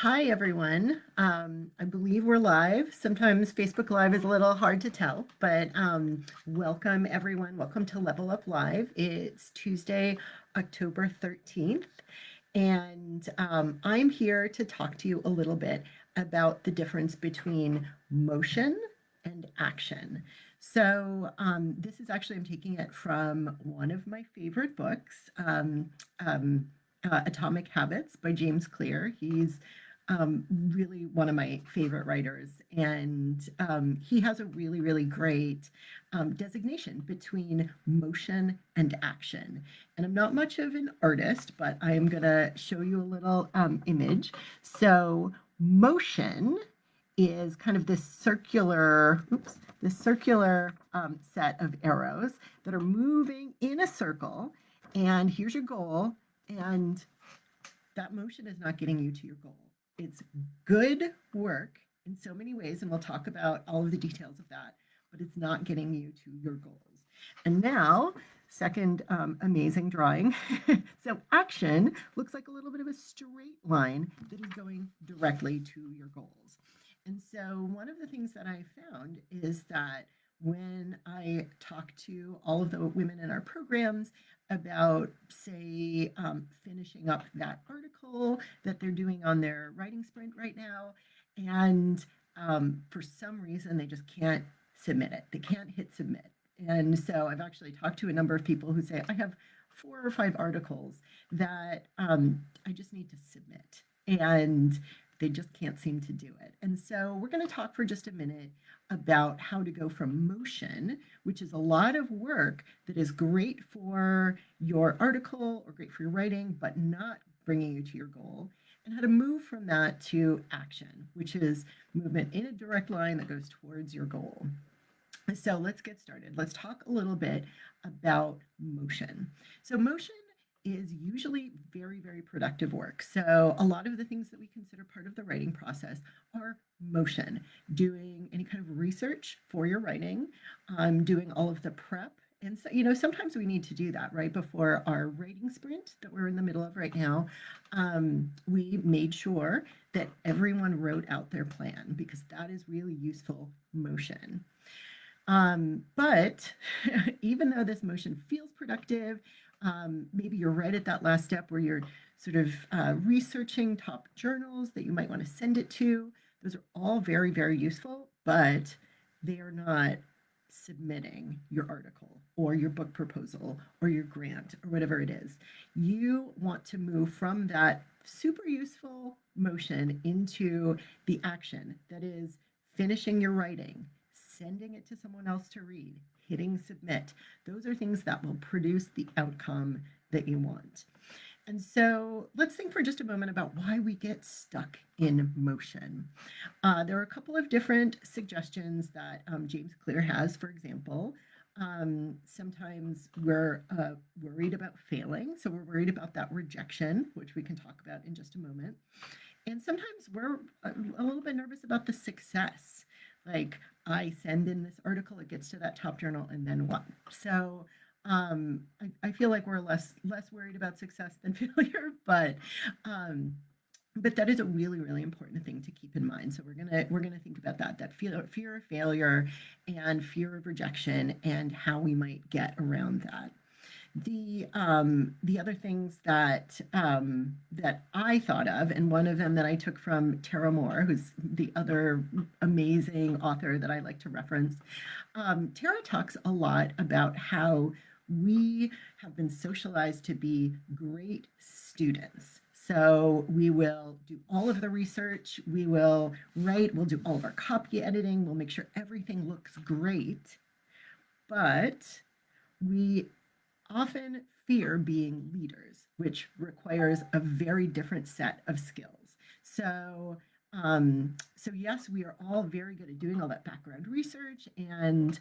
Hi, everyone. I believe we're live. Sometimes Facebook Live is a little hard to tell, but welcome, everyone. Welcome to Level Up Live. It's Tuesday, October 13th, and I'm here to talk to you a little bit about the difference between motion and action. This is actually, I'm taking it from one of my favorite books, Atomic Habits by James Clear. He's really one of my favorite writers. And he has a really, really great designation between motion and action. And I'm not much of an artist, but I am going to show you a little image. So, motion is kind of this circular set of arrows that are moving in a circle. And here's your goal. And that motion is not getting you to your goal. It's good work in so many ways, and we'll talk about all of the details of that, but it's not getting you to your goals. And now, second amazing drawing. So, action looks like a little bit of a straight line that is going directly to your goals. And so, one of the things that I found is that when I talk to all of the women in our programs about, say, finishing up that article that they're doing on their writing sprint right now, and for some reason they just can't submit it. They can't hit submit. And so I've actually talked to a number of people who say, I have 4 or 5 articles that I just need to submit. And they just can't seem to do it. And so we're going to talk for just a minute about how to go from motion, which is a lot of work that is great for your article or great for your writing, but not bringing you to your goal, and how to move from that to action, which is movement in a direct line that goes towards your goal. So let's get started. Let's talk a little bit about motion. So, motion is usually very, very productive work. So, a lot of the things that we consider part of the writing process are motion, doing any kind of research for your writing, doing all of the prep. And so, sometimes we need to do that right before our writing sprint that we're in the middle of right now. We made sure that everyone wrote out their plan because that is really useful motion. But even though this motion feels productive, maybe you're right at that last step where you're sort of researching top journals that you might want to send it to. Those are all very, very useful, but they are not submitting your article or your book proposal or your grant or whatever it is. You want to move from that super useful motion into the action that is finishing your writing, sending it to someone else to read, hitting submit. Those are things that will produce the outcome that you want. And so let's think for just a moment about why we get stuck in motion. There are a couple of different suggestions that James Clear has. For example, sometimes we're worried about failing. So we're worried about that rejection, which we can talk about in just a moment. And sometimes we're a little bit nervous about the success. Like, I send in this article, it gets to that top journal, and then what? So I feel like we're less worried about success than failure, but that is a really, really important thing to keep in mind. So we're gonna think about that fear of failure and fear of rejection and how we might get around that. The other things that I thought of, and one of them that I took from Tara Moore, who's the other amazing author that I like to reference. Tara talks a lot about how we have been socialized to be great students. So we will do all of the research, we will write, we'll do all of our copy editing, we'll make sure everything looks great, but we often fear being leaders, which requires a very different set of skills. So yes, we are all very good at doing all that background research and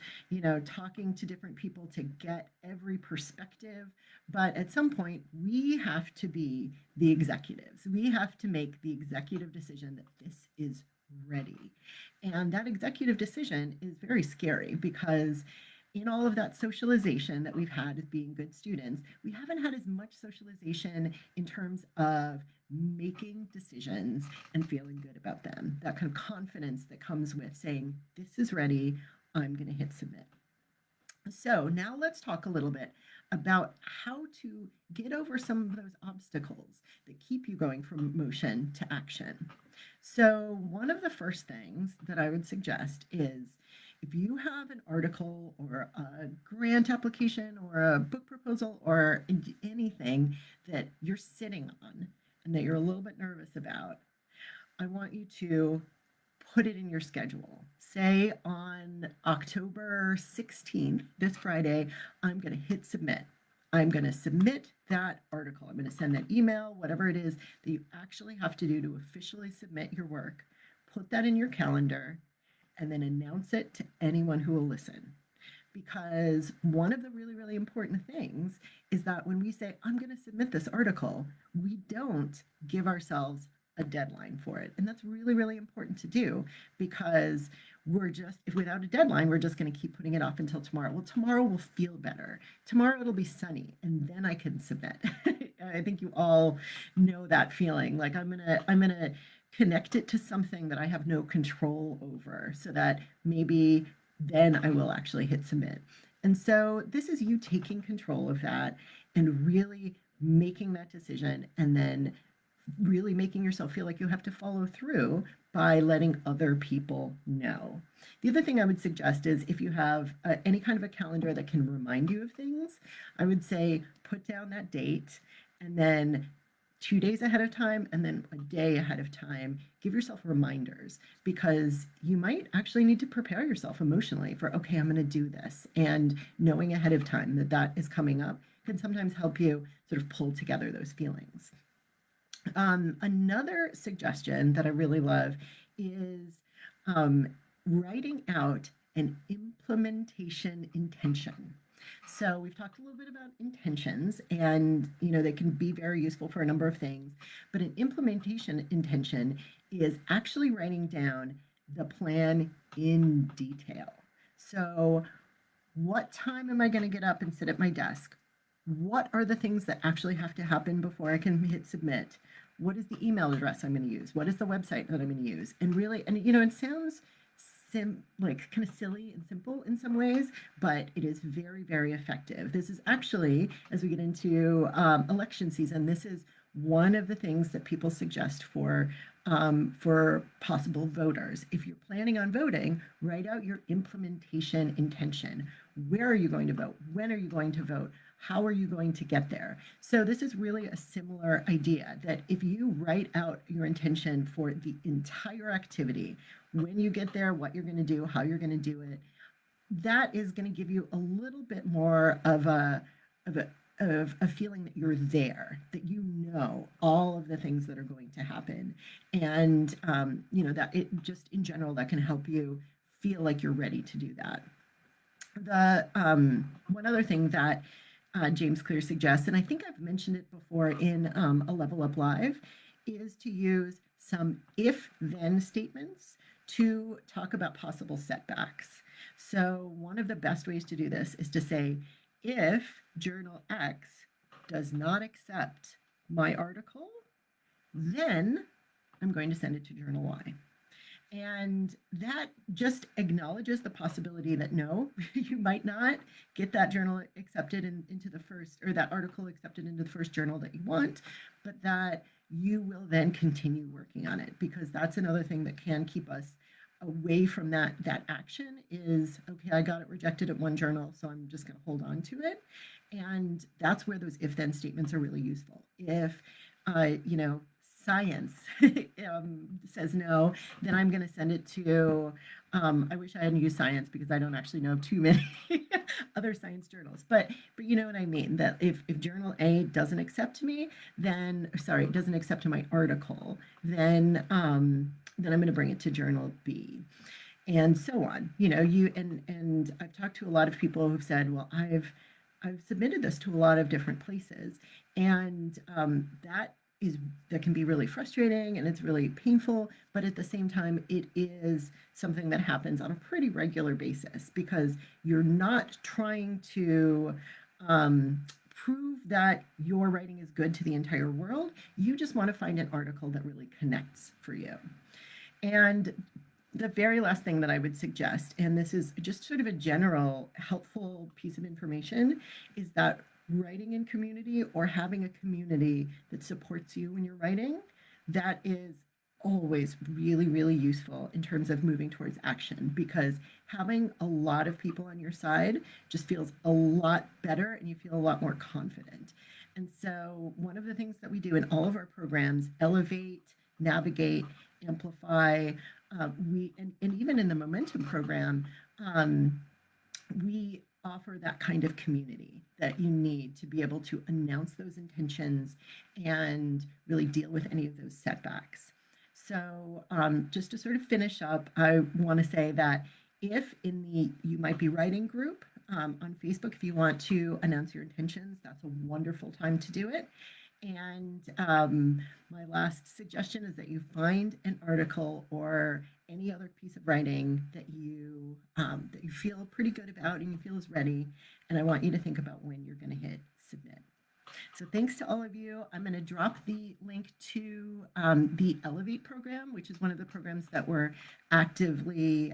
talking to different people to get every perspective. But at some point, we have to be the executives. We have to make the executive decision that this is ready, and that executive decision is very scary because in all of that socialization that we've had as being good students, we haven't had as much socialization in terms of making decisions and feeling good about them. That kind of confidence that comes with saying, this is ready, I'm going to hit submit. So now let's talk a little bit about how to get over some of those obstacles that keep you going from motion to action. So, one of the first things that I would suggest is if you have an article or a grant application or a book proposal or anything that you're sitting on and that you're a little bit nervous about, I want you to put it in your schedule. Say on October 16th, this Friday, I'm going to hit submit. I'm going to submit that article. I'm going to send that email, whatever it is that you actually have to do to officially submit your work. Put that in your calendar and then announce it to anyone who will listen. Because one of the really, really important things is that when we say, I'm going to submit this article, we don't give ourselves a deadline for it. And that's really, really important to do because we're just, if without a deadline, we're just going to keep putting it off until tomorrow. Well, tomorrow will feel better. Tomorrow it'll be sunny and then I can submit. I think you all know that feeling. Like I'm going to connect it to something that I have no control over so that maybe then I will actually hit submit. And so this is you taking control of that and really making that decision and then really making yourself feel like you have to follow through by letting other people know. The other thing I would suggest is if you have any kind of a calendar that can remind you of things, I would say put down that date and then 2 days ahead of time and then a day ahead of time, give yourself reminders because you might actually need to prepare yourself emotionally for, okay, I'm going to do this. And knowing ahead of time that that is coming up can sometimes help you sort of pull together those feelings. Another suggestion that I really love is writing out an implementation intention. So we've talked a little bit about intentions and they can be very useful for a number of things, but an implementation intention is actually writing down the plan in detail. So what time am I going to get up and sit at my desk? What are the things that actually have to happen before I can hit submit? What is the email address I'm going to use? What is the website that I'm going to use? And really, and it sounds like kind of silly and simple in some ways, but it is very, very effective. This is actually, as we get into election season, this is one of the things that people suggest for possible voters. If you're planning on voting, write out your implementation intention. Where are you going to vote? When are you going to vote? How are you going to get there? So this is really a similar idea that if you write out your intention for the entire activity, when you get there, what you're going to do, how you're going to do it, that is going to give you a little bit more of a feeling that you're there, that you know all of the things that are going to happen, and that it just in general that can help you feel like you're ready to do that. The one other thing that James Clear suggests, and I think I've mentioned it before in a Level Up Live, is to use some if-then statements to talk about possible setbacks. So one of the best ways to do this is to say, if Journal X does not accept my article, then I'm going to send it to Journal Y. And that just acknowledges the possibility that no, you might not get that journal accepted into the first, or that article accepted into the first journal that you want, but that you will then continue working on it, because that's another thing that can keep us away from that action is, okay, I got it rejected at one journal, so I'm just going to hold on to it. And that's where those if then statements are really useful. If science says no, then I'm going to send it to, I wish I hadn't used science because I don't actually know of too many other science journals, but you know what I mean, that if journal A doesn't accept me, then, sorry, it doesn't accept my article, then I'm going to bring it to journal B. And so on, and I've talked to a lot of people who've said, well, I've submitted this to a lot of different places, and that can be really frustrating and it's really painful, but at the same time, it is something that happens on a pretty regular basis because you're not trying to prove that your writing is good to the entire world. You just want to find an article that really connects for you. And the very last thing that I would suggest, and this is just sort of a general helpful piece of information, is that writing in community or having a community that supports you when you're writing, that is always really, really useful in terms of moving towards action, because having a lot of people on your side just feels a lot better and you feel a lot more confident. And so, one of the things that we do in all of our programs, Elevate, Navigate, Amplify, and even in the Momentum program, um, we offer that kind of community that you need to be able to announce those intentions and really deal with any of those setbacks. So, just to sort of finish up, I want to say that if in the You Might Be Writing group on Facebook, if you want to announce your intentions, that's a wonderful time to do it. And my last suggestion is that you find an article or any other piece of writing that you feel pretty good about and you feel is ready. And I want you to think about when you're going to hit submit. So thanks to all of you. I'm going to drop the link to the Elevate program, which is one of the programs that we're actively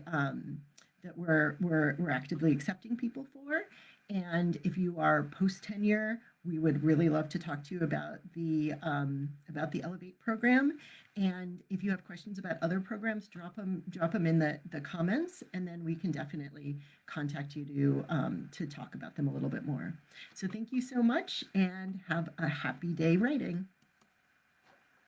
we're actively accepting people for. And if you are post tenure, we would really love to talk to you about the Elevate program. And if you have questions about other programs, drop them in the comments, and then we can definitely contact you to talk about them a little bit more. So thank you so much, and have a happy day writing.